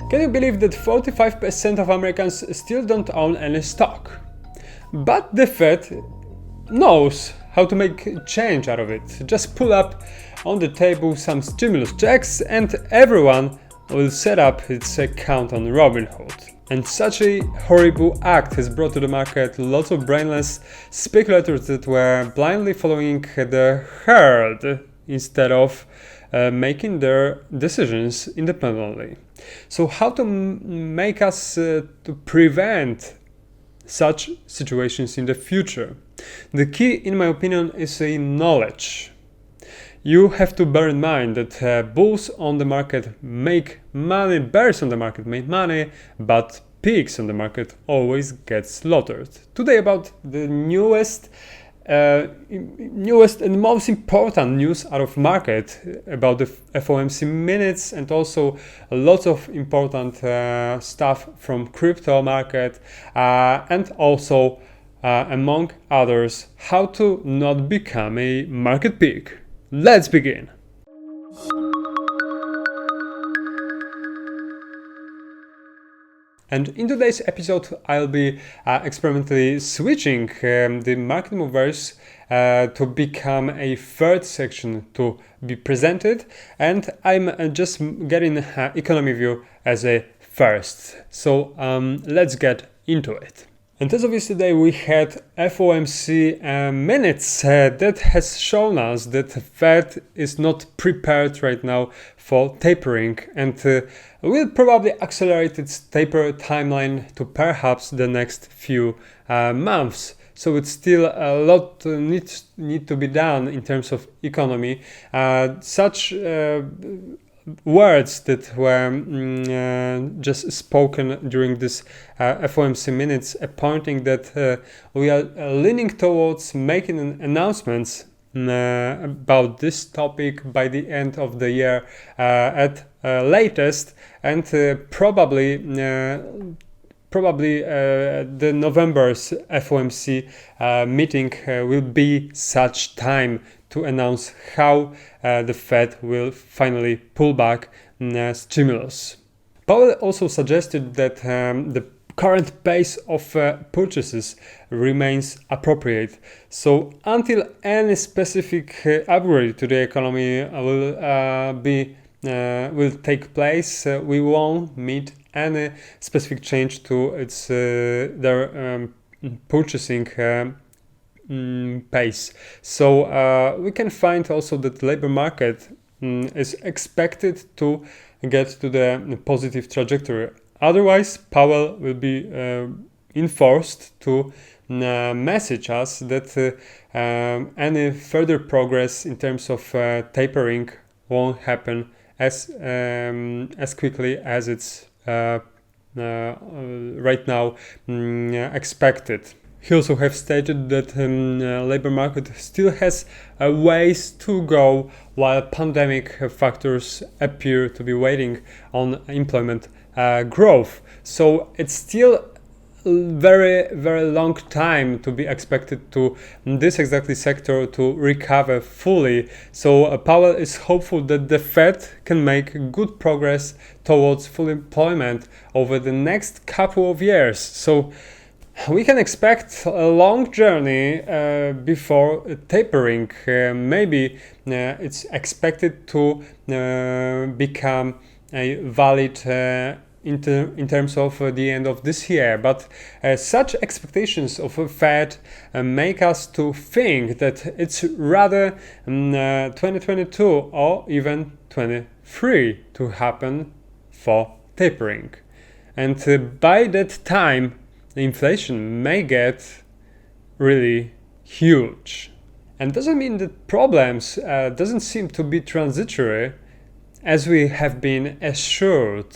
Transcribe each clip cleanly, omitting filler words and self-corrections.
Can you believe that 45% of Americans still don't own any stock? But the Fed knows how to make change out of it. Just pull up on the table some stimulus checks and everyone will set up its account on Robinhood. And such a horrible act has brought to the market lots of brainless speculators that were blindly following the herd instead of making their decisions independently. So how to make us to prevent such situations in the future? The key, in my opinion, is knowledge. You have to bear in mind that bulls on the market make money, bears on the market make money, but pigs on the market always get slaughtered. Today about the newest and most important news out of market about the FOMC minutes and also lots of important stuff from crypto market and also among others how to not become a market pig. Let's begin. And in today's episode, I'll be experimentally switching the market movers to become a third section to be presented, and I'm just getting economy view as a first. So let's get into it. And as of yesterday, we had FOMC minutes that has shown us that the Fed is not prepared right now for tapering and will probably accelerate its taper timeline to perhaps the next few months. So it's still a lot needs to be done in terms of economy. Such words that were just spoken during this FOMC minutes, pointing that we are leaning towards making announcements about this topic by the end of the year at latest, and probably the November's FOMC meeting will be such time to announce how the Fed will finally pull back stimulus. Powell also suggested that the current pace of purchases remains appropriate. So until any specific upgrade to the economy will take place, we won't meet any specific change to its their purchasing pace. So we can find also that the labor market is expected to get to the positive trajectory. Otherwise, Powell will be enforced to message us that any further progress in terms of tapering won't happen as quickly as it's right now expected. He also have stated that labor market still has a ways to go while pandemic factors appear to be waiting on employment growth. So it's still very, very long time to be expected to this exactly sector to recover fully. So Powell is hopeful that the Fed can make good progress towards full employment over the next couple of years. So we can expect a long journey before tapering. Maybe it's expected to become a valid in terms of the end of this year. But such expectations of a Fed make us to think that it's rather 2022 or even 23 to happen for tapering. And by that time, the inflation may get really huge. And doesn't mean that problems doesn't seem to be transitory, as we have been assured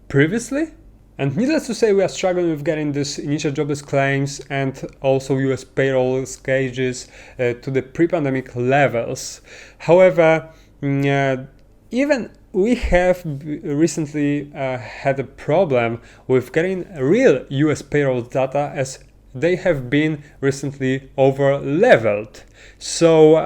previously. And needless to say, we are struggling with getting this initial jobless claims and also US payroll gauges to the pre-pandemic levels. However, even we have recently had a problem with getting real US payroll data, as they have been recently over leveled. So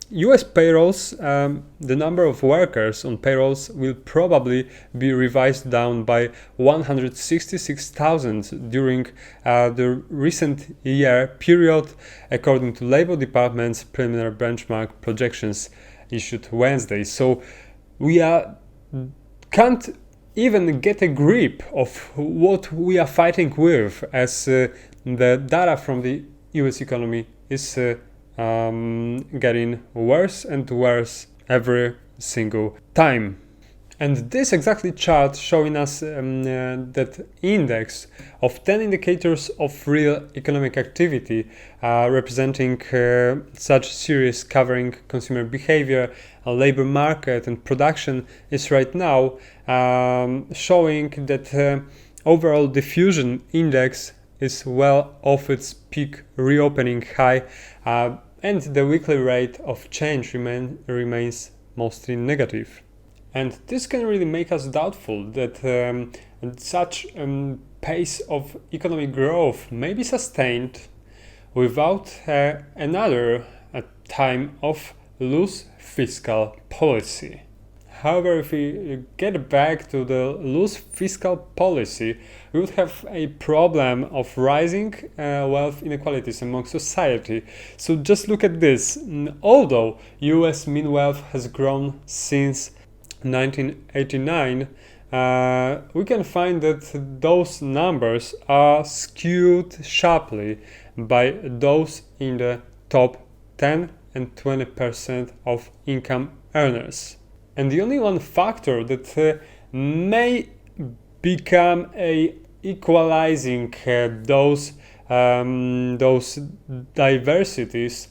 US payrolls, the number of workers on payrolls will probably be revised down by 166,000 during the recent year period, according to Labor Department's preliminary benchmark projections issued Wednesday. So we can't even get a grip of what we are fighting with, as the data from the US economy is getting worse and worse every single time. And this exactly chart showing us that index of 10 indicators of real economic activity, representing such series covering consumer behavior, labor market and production, is right now showing that overall diffusion index is well off its peak reopening high, and the weekly rate of change remains mostly negative. And this can really make us doubtful that such pace of economic growth may be sustained without another time of loose fiscal policy. However, if we get back to the loose fiscal policy, we would have a problem of rising wealth inequalities among society. So just look at this. Although US mean wealth has grown since 1989, we can find that those numbers are skewed sharply by those in the top 10 and 20% of income earners. And the only one factor that may become equalizing those diversities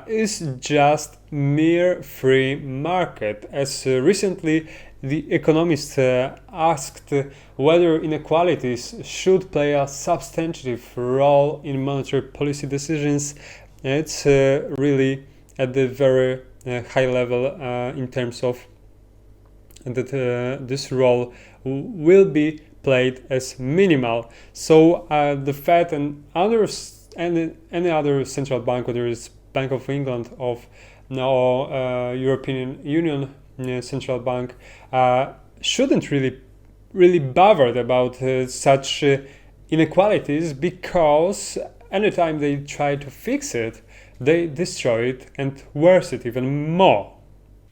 is just mere free market. As recently The Economist asked whether inequalities should play a substantive role in monetary policy decisions. It's really at the very high level in terms of that this role will be played as minimal. So the Fed and others, any other central bank, whether it's Bank of England or European Union central bank, shouldn't really bothered about such inequalities, because anytime they try to fix it, they destroy it and worsen it even more.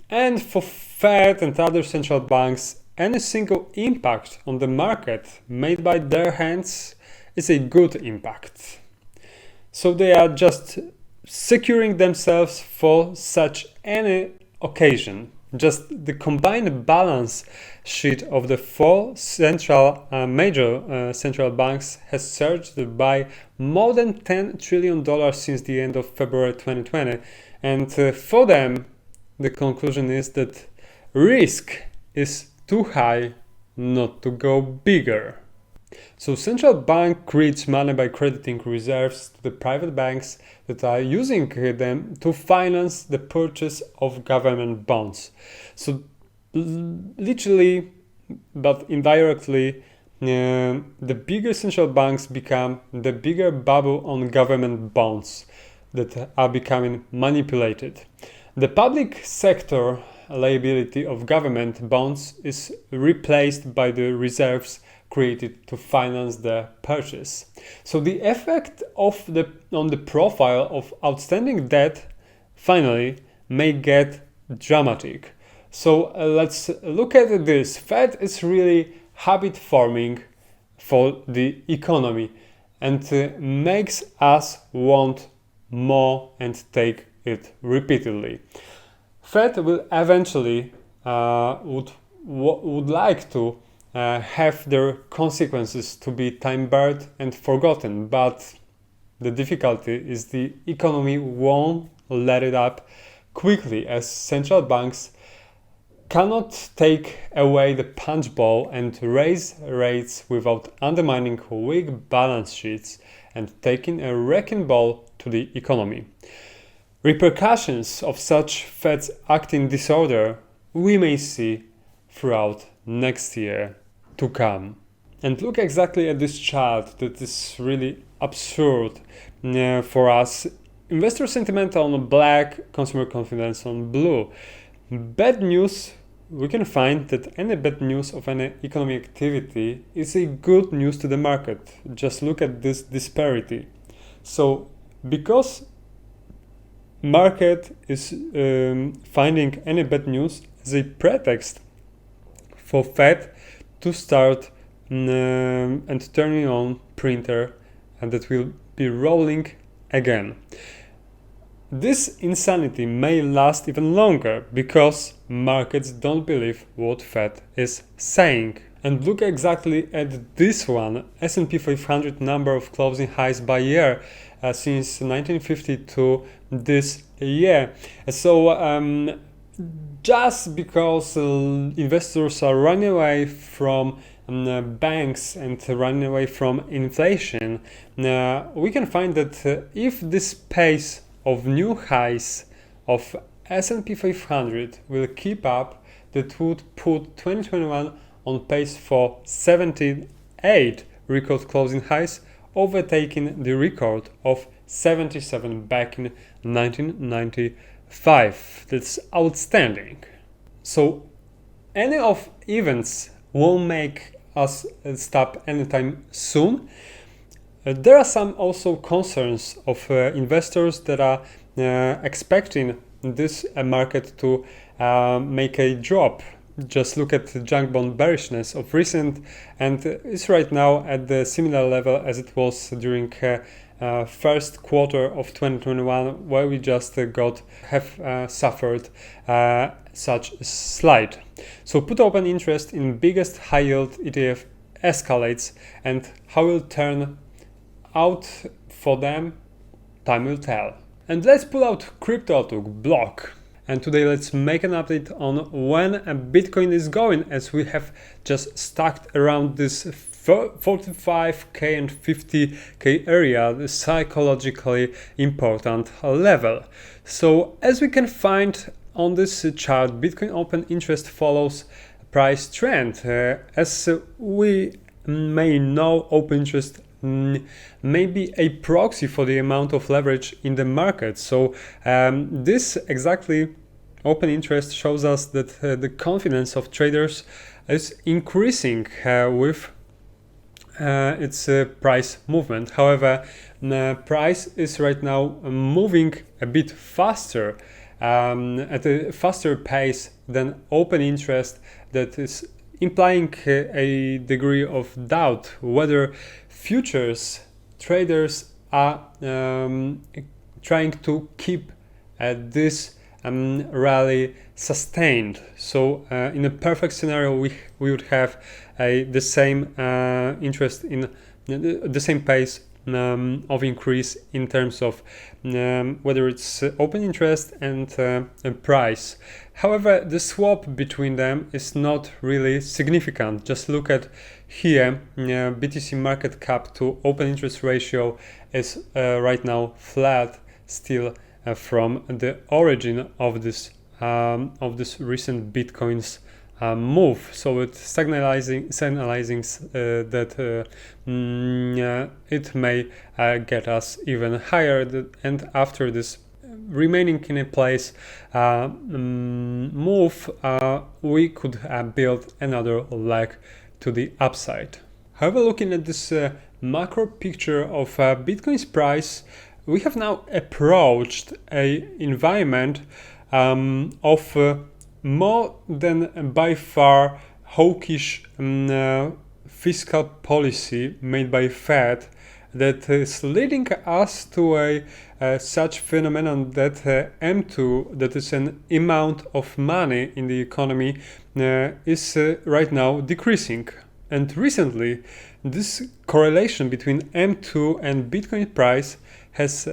And for Fed and other central banks, any single impact on the market made by their hands is a good impact. So they are just securing themselves for such any occasion. Just the combined balance sheet of the four major central banks has surged by more than $10 trillion since the end of February 2020. And for them, the conclusion is that risk is too high not to go bigger. So central bank creates money by crediting reserves to the private banks that are using them to finance the purchase of government bonds. So literally, but indirectly, the bigger central banks become the bigger bubble on government bonds that are becoming manipulated. The public sector liability of government bonds is replaced by the reserves created to finance the purchase. So the effect on the profile of outstanding debt finally may get dramatic. So let's look at this. Fed is really habit forming for the economy and makes us want more and take it repeatedly. Fed will eventually would like to have their consequences to be time-barred and forgotten, but the difficulty is the economy won't let it up quickly, as central banks cannot take away the punch bowl and raise rates without undermining weak balance sheets and taking a wrecking ball to the economy. Repercussions of such Fed's acting disorder we may see throughout next year to come. And look exactly at this chart that is really absurd for us. investor sentiment on black, consumer confidence on blue. Bad news, we can find that any bad news of any economic activity is a good news to the market. Just look at this disparity. So because market is finding any bad news as a pretext for Fed to start and turning on printer, and that will be rolling again. This insanity may last even longer because markets don't believe what Fed is saying. And look exactly at this one, S&P 500 number of closing highs by year since 1950 to this year. So just because investors are running away from banks and running away from inflation, we can find that if this pace of new highs of S&P 500 will keep up, that would put 2021 on pace for 78 record closing highs, overtaking the record of 77 back in 1995. That's outstanding. So any of events won't make us stop anytime soon. There are some also concerns of investors that are expecting this market to make a drop. Just look at the junk bond bearishness of recent, and it's right now at the similar level as it was during first quarter of 2021, where we just have suffered such a slide. So put open interest in biggest high yield ETF escalates, and how will turn out for them, time will tell. And let's pull out crypto outlook block. And today let's make an update on when a Bitcoin is going, as we have just stuck around this 45k and 50k area, the psychologically important level. So as we can find on this chart, Bitcoin open interest follows price trend. As we may know, open interest may be a proxy for the amount of leverage in the market. So this exactly open interest shows us that the confidence of traders is increasing with its price movement. However, price is right now moving a bit faster, at a faster pace than open interest, that is implying a degree of doubt whether futures traders are trying to keep this rally sustained. So in a perfect scenario, we would have the same interest in the same pace of increase in terms of whether it's open interest and price. However, the swap between them is not really significant. Just look at here, BTC market cap to open interest ratio is right now flat still from the origin of this recent Bitcoin's move. So it's signalizing that it may get us even higher, and after this remaining in a place move, we could build another leg to the upside. However, looking at this macro picture of Bitcoin's price, we have now approached a environment of more than by far hawkish fiscal policy made by Fed, that is leading us to a such phenomenon that M2, that is an amount of money in the economy, is right now decreasing. And recently, this correlation between M2 and Bitcoin price has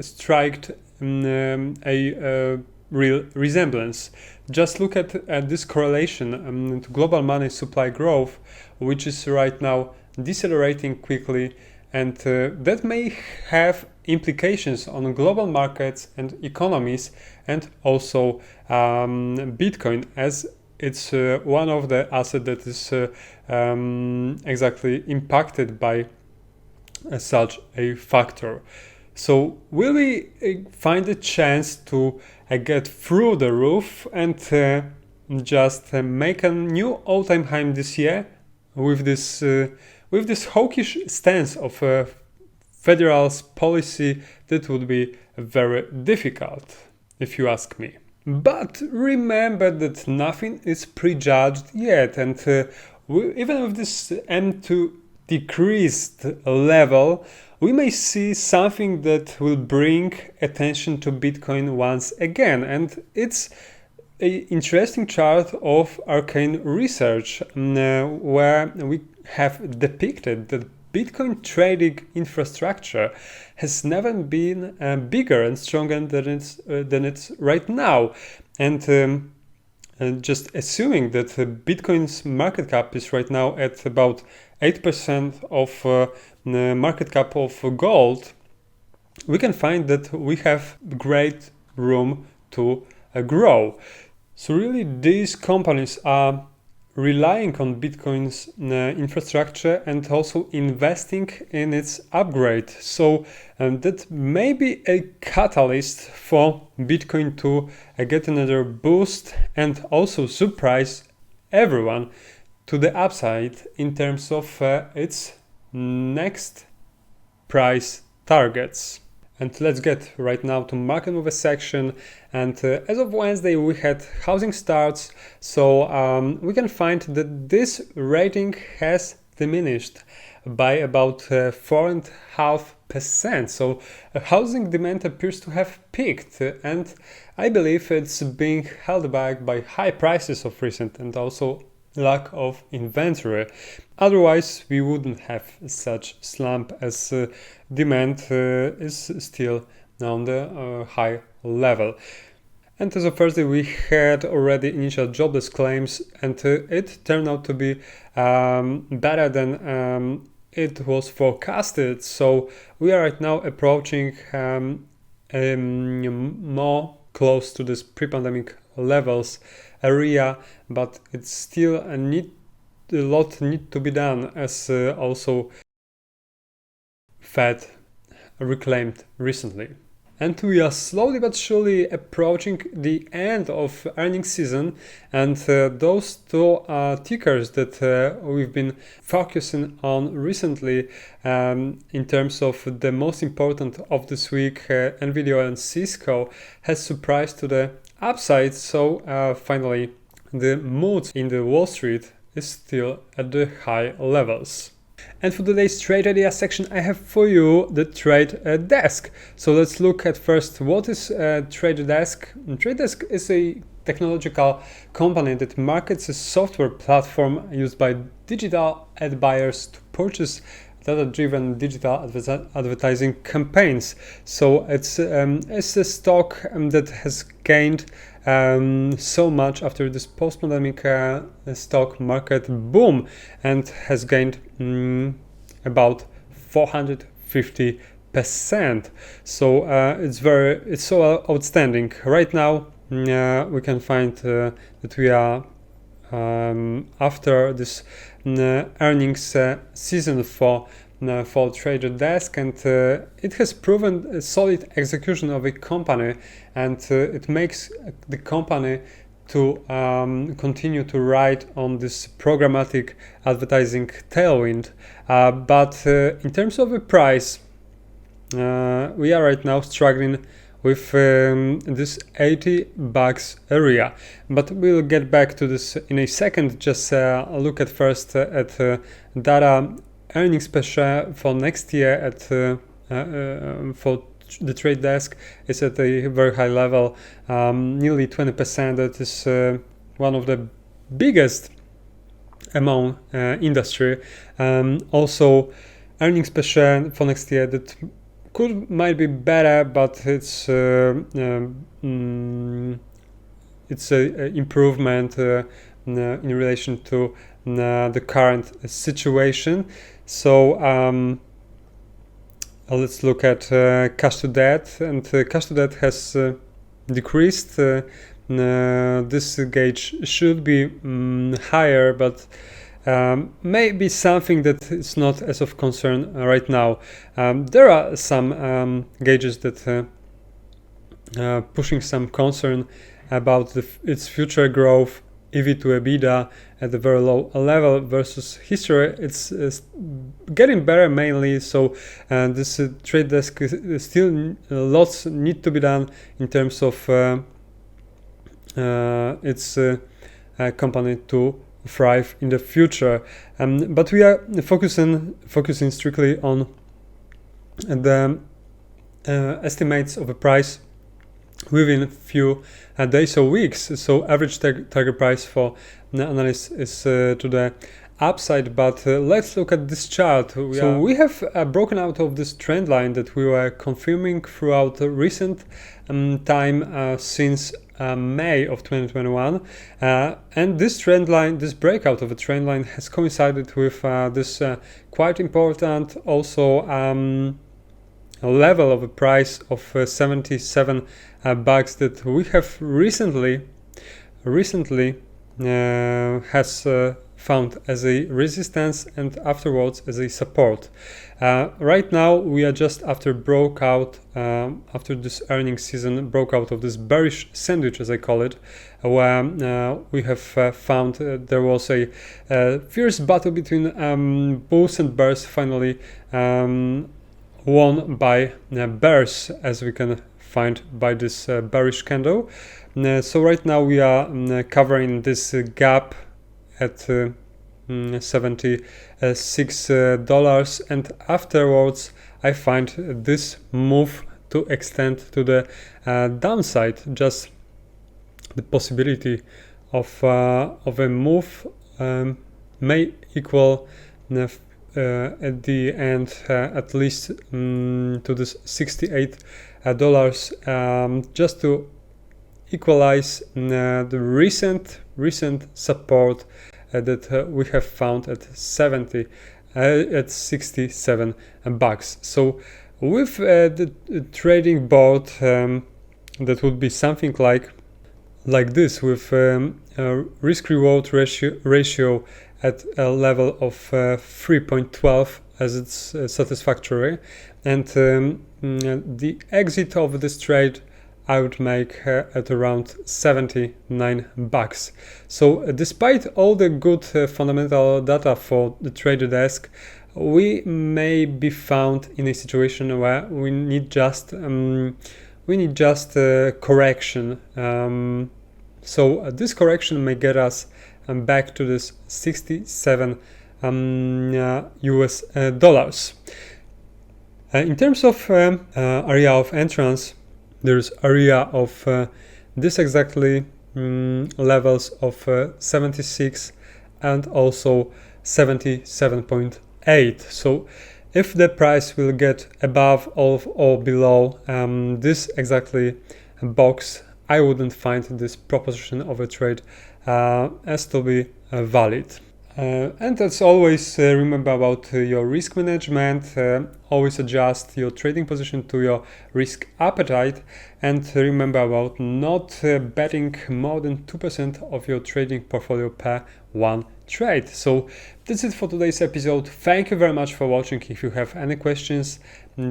struck a real resemblance. Just look at this correlation to global money supply growth, which is right now decelerating quickly, and that may have implications on global markets and economies, and also Bitcoin, as it's one of the assets that is exactly impacted by such a factor. So will we find a chance to get through the roof and just make a new all-time high this year with this hawkish stance of federal's policy? That would be very difficult, if you ask me. But remember that nothing is prejudged yet, and even with this M2 decreased level, we may see something that will bring attention to Bitcoin once again. And it's an interesting chart of Arcane Research where we have depicted that Bitcoin trading infrastructure has never been bigger and stronger than it's right now. And just assuming that Bitcoin's market cap is right now at about 8% of the market cap of gold, we can find that we have great room to grow. So really, these companies are relying on Bitcoin's infrastructure and also investing in its upgrade. So that may be a catalyst for Bitcoin to get another boost and also surprise everyone to the upside in terms of its next price targets. And let's get right now to market mover section. And as of Wednesday, we had housing starts. So we can find that this rating has diminished by about 4.5%. So housing demand appears to have peaked, and I believe it's being held back by high prices of recent and also lack of inventory. Otherwise, we wouldn't have such slump, as demand is still on the high level. And as of Thursday, we had already initial jobless claims, and it turned out to be better than it was forecasted. So we are right now approaching more close to this pre-pandemic levels area, but it's still a lot need to be done, as also Fed reclaimed recently. And we are slowly but surely approaching the end of earnings season, and those two tickers that we've been focusing on recently in terms of the most important of this week, Nvidia and Cisco, has surprised to the upside. So finally, the mood in the Wall Street is still at the high levels. And for today's trade idea section, I have for you the trade desk. So let's look at first what is trade desk. Trade desk is a technological company that markets a software platform used by digital ad buyers to purchase data-driven digital advertising campaigns. So it's a stock that has gained so much after this post-pandemic stock market boom, and has gained about 450%. So it's so outstanding. Right now we can find that we are after this earnings season for Trader Desk, and it has proven a solid execution of a company, and it makes the company to continue to ride on this programmatic advertising tailwind. But in terms of the price, we are right now struggling with this $80 area, but we'll get back to this in a second. Just look at first at data earnings per share for next year at for the trade desk is at a very high level, nearly 20%. That is one of the biggest among industry. Also, earnings per share for next year that might be better, but it's a improvement in relation to the current situation. So let's look at cash to debt, and cash to debt has decreased. This gauge should be higher, but maybe something that is not as of concern right now. There are some gauges that pushing some concern about its future growth, EV to EBITDA at a very low level versus history. It's getting better mainly, so this trade desk is still lots need to be done in terms of its company to thrive in the future. But we are focusing strictly on the estimates of a price within a few days or weeks. So average target price for the analyst is to the upside, but let's look at this chart. We have broken out of this trend line that we were confirming throughout the recent time since May of 2021, and this trend line, this breakout of a trend line, has coincided with this quite important also a level of a price of 77 bucks that we have recently has found as a resistance and afterwards as a support. Right now we are just after after this earnings season broke out of this bearish sandwich, as I call it, where we have found there was a fierce battle between bulls and bears, finally won by bears, as we can find by this bearish candle. So right now we are covering this gap at $76, and afterwards I find this move to extend to the downside. Just the possibility of a move may equal at the end at least to this $68, just to equalize the recent support that we have found at 67 bucks. So with the trading board, that would be something like this, with risk reward ratio at a level of 3.12 as it's satisfactory, and the exit of this trade I would make at around 79 bucks. So despite all the good fundamental data for the trader desk, we may be found in a situation where we need just correction. So this correction may get us back to this 67 US dollars. In terms of area of entrance, there's area of this exactly levels of 76 and also 77.8. So if the price will get above or below this exactly box, I wouldn't find this proposition of a trade as to be valid. And as always, remember about your risk management. Always adjust your trading position to your risk appetite, and remember about not betting more than 2% of your trading portfolio per one trade. So that's it for today's episode. Thank you very much for watching. If you have any questions,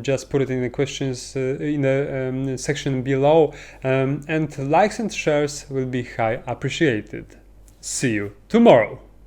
just put it in the questions in the section below, and likes and shares will be high appreciated. See you tomorrow.